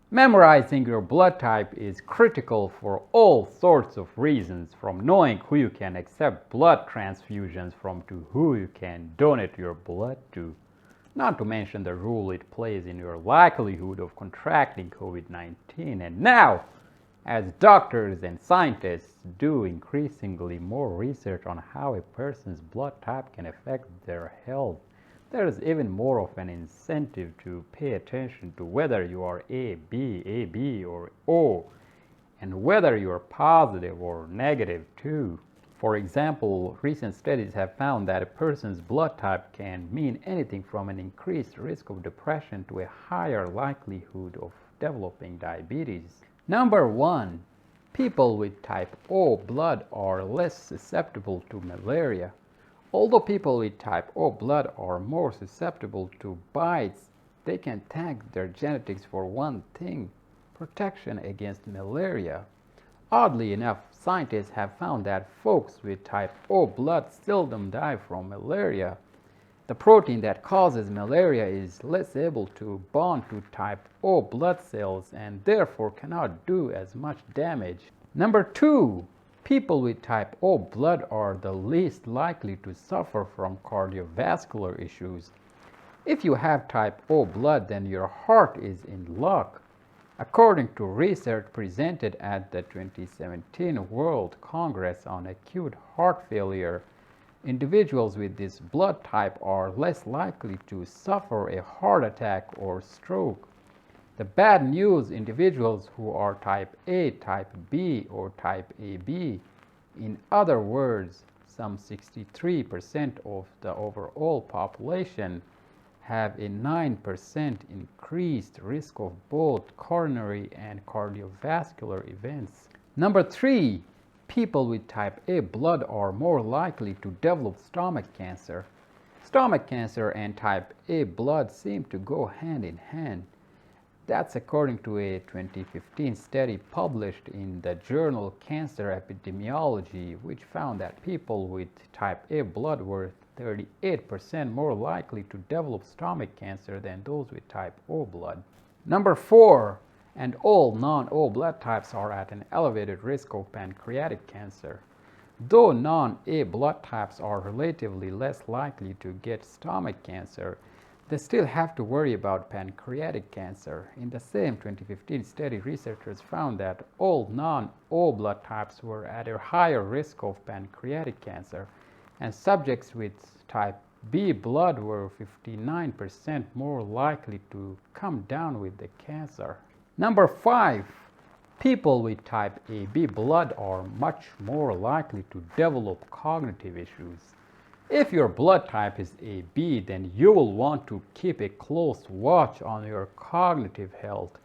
Memorizing your blood type is critical for all sorts of reasons, from knowing who you can accept blood transfusions from to who you can donate your blood to, not to mention the role it plays in your likelihood of contracting COVID-19. And now, as doctors and scientists do increasingly more research on how a person's blood type can affect their health, there is even more of an incentive to pay attention to whether you are AB, or O, and whether you are positive or negative too. For example, recent studies have found that a person's blood type can mean anything from an increased risk of depression to a higher likelihood of developing diabetes. Number 1. People with type O blood are less susceptible to malaria. Although people with type O blood are more susceptible to bites, they can thank their genetics for one thing: protection against malaria. Oddly enough, scientists have found that folks with type O blood seldom die from malaria. The protein that causes malaria is less able to bond to type O blood cells and therefore cannot do as much damage. Number 2. People with type O blood are the least likely to suffer from cardiovascular issues. If you have type O blood, then your heart is in luck. According to research presented at the 2017 World Congress on Acute Heart Failure, individuals with this blood type are less likely to suffer a heart attack or stroke. The bad news: individuals who are type A, type B, or type AB, in other words, some 63% of the overall population, have a 9% increased risk of both coronary and cardiovascular events. Number 3. People with type A blood are more likely to develop stomach cancer. Stomach cancer and type A blood seem to go hand in hand. That's according to a 2015 study published in the journal Cancer Epidemiology, which found that people with type A blood were 38% more likely to develop stomach cancer than those with type O blood. Number 4. And all non-O blood types are at an elevated risk of pancreatic cancer. Though non-A blood types are relatively less likely to get stomach cancer, they still have to worry about pancreatic cancer. In the same 2015 study, researchers found that all non-O blood types were at a higher risk of pancreatic cancer, and subjects with type B blood were 59% more likely to come down with the cancer. Number 5. People with type AB blood are much more likely to develop cognitive issues. If your blood type is AB, then you will want to keep a close watch on your cognitive health.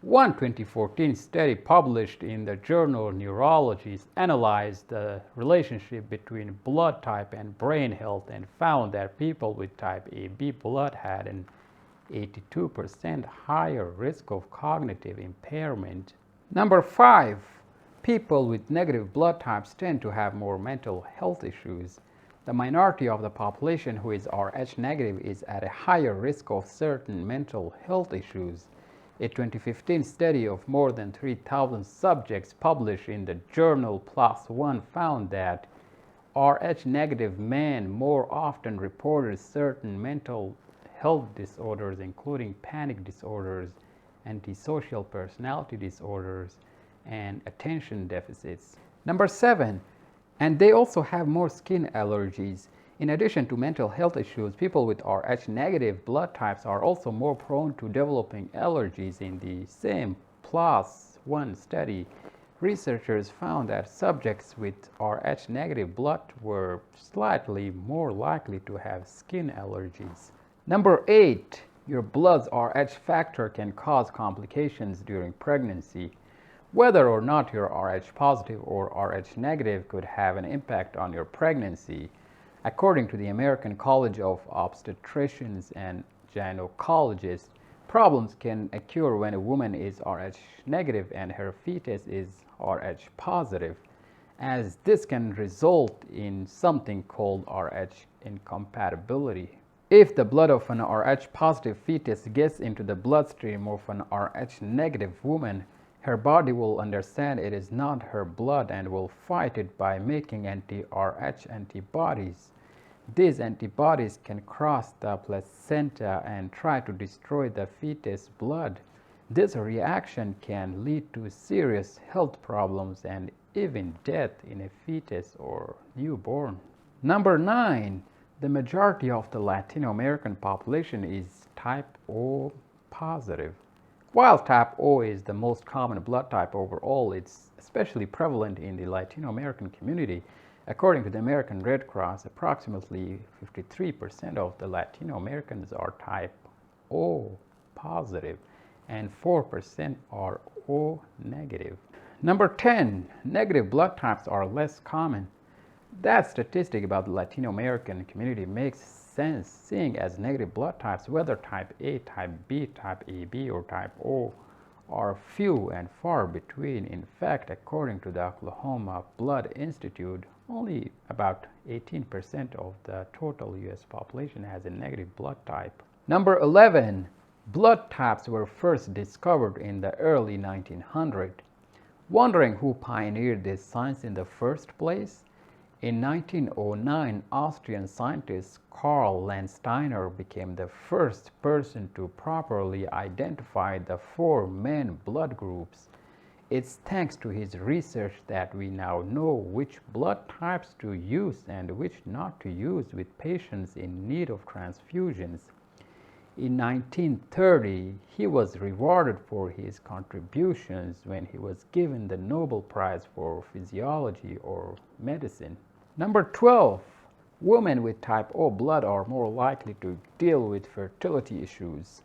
One 2014 study published in the journal Neurology analyzed the relationship between blood type and brain health and found that people with type AB blood had an 82% higher risk of cognitive impairment. Number 5. People with negative blood types tend to have more mental health issues. The minority of the population who is Rh negative is at a higher risk of certain mental health issues. A 2015 study of more than 3,000 subjects published in the journal PLOS ONE found that Rh negative men more often reported certain mental health disorders, including panic disorders, antisocial personality disorders, and attention deficits. Number 7. And they also have more skin allergies. In addition to mental health issues, people with Rh negative blood types are also more prone to developing allergies. In the same PLOS ONE study, researchers found that subjects with Rh negative blood were slightly more likely to have skin allergies. Number 8. Your blood's Rh factor can cause complications during pregnancy. Whether or not you're Rh positive or Rh negative could have an impact on your pregnancy. According to the American College of Obstetricians and Gynecologists, problems can occur when a woman is Rh negative and her fetus is Rh positive, as this can result in something called Rh incompatibility. If the blood of an Rh positive fetus gets into the bloodstream of an Rh negative woman, her body will understand it is not her blood and will fight it by making anti-Rh antibodies. These antibodies can cross the placenta and try to destroy the fetus blood. This reaction can lead to serious health problems and even death in a fetus or newborn. Number 9. The majority of the Latino American population is type O positive. While type O is the most common blood type overall, it's especially prevalent in the Latino American community. According to the American Red Cross, approximately 53% of the Latino Americans are type O positive and 4% are O negative. Number 10. Negative blood types are less common. That statistic about the Latino American community makes sense, seeing as negative blood types, whether type A, type B, type AB, or type O, are few and far between. In fact, according to the Oklahoma Blood Institute, only about 18% of the total U.S. population has a negative blood type. Number 11. Blood types were first discovered in the early 1900s. Wondering who pioneered this science in the first place? In 1909, Austrian scientist Karl Landsteiner became the first person to properly identify the 4 main blood groups. It's thanks to his research that we now know which blood types to use and which not to use with patients in need of transfusions. In 1930, he was rewarded for his contributions when he was given the Nobel Prize for Physiology or Medicine. Number 12. Women with type O blood are more likely to deal with fertility issues.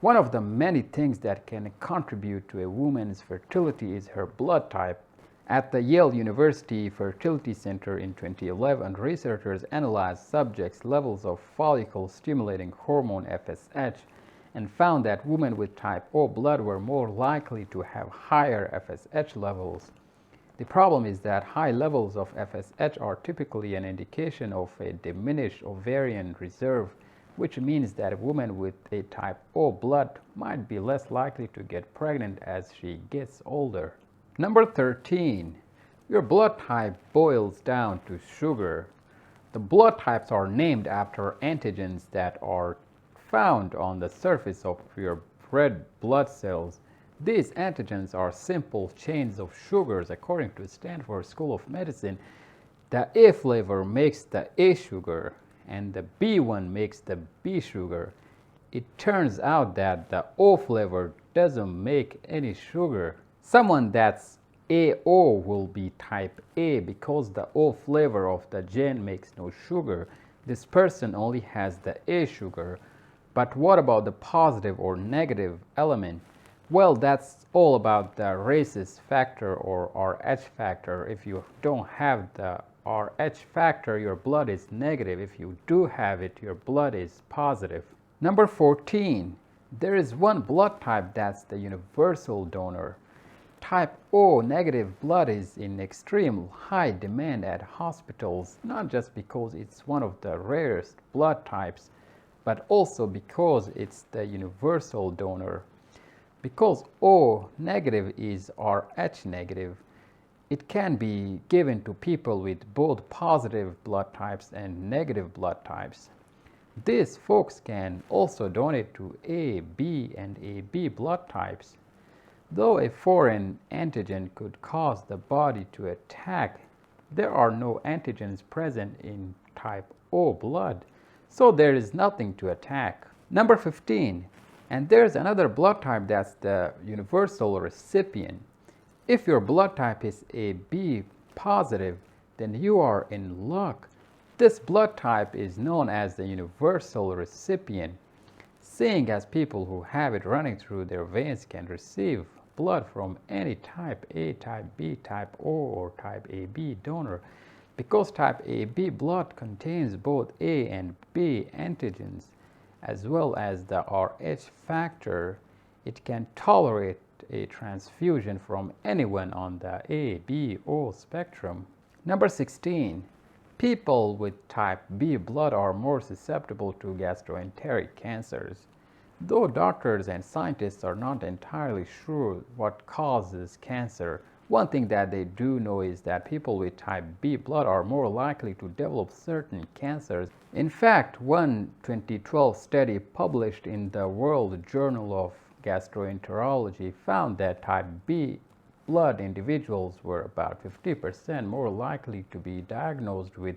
One of the many things that can contribute to a woman's fertility is her blood type. At the Yale University Fertility Center in 2011, researchers analyzed subjects' levels of follicle-stimulating hormone FSH and found that women with type O blood were more likely to have higher FSH levels. The problem is that high levels of FSH are typically an indication of a diminished ovarian reserve, which means that a woman with a type O blood might be less likely to get pregnant as she gets older. Number 13. Your blood type boils down to sugar. The blood types are named after antigens that are found on the surface of your red blood cells. These antigens are simple chains of sugars. According to Stanford School of Medicine, the A flavor makes the A sugar and the B one makes the B sugar. It turns out that the O flavor doesn't make any sugar. Someone that's AO will be type A because the O flavor of the gene makes no sugar. This person only has the A sugar. But what about the positive or negative element? Well, that's all about the rhesus factor or Rh factor. If you don't have the Rh factor, your blood is negative. If you do have it, your blood is positive. Number 14. There is one blood type that's the universal donor. Type O negative blood is in extreme high demand at hospitals, not just because it's one of the rarest blood types, but also because it's the universal donor. Because O negative is Rh negative, it can be given to people with both positive blood types and negative blood types. These folks can also donate to A, B, and AB blood types. Though a foreign antigen could cause the body to attack, there are no antigens present in type O blood, so there is nothing to attack. Number 15. And there's another blood type that's the universal recipient. If your blood type is AB positive, then you are in luck. This blood type is known as the universal recipient, seeing as people who have it running through their veins can receive blood from any type A, type B, type O, or type AB donor. Because type AB blood contains both A and B antigens, as well as the Rh factor, it can tolerate a transfusion from anyone on the A, B, O spectrum. Number 16. People with type B blood are more susceptible to gastroenteric cancers. Though doctors and scientists are not entirely sure what causes cancer, one thing that they do know is that people with type B blood are more likely to develop certain cancers. In fact, one 2012 study published in the World Journal of Gastroenterology found that type B blood individuals were about 50% more likely to be diagnosed with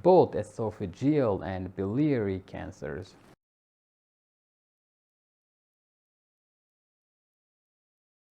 both esophageal and biliary cancers.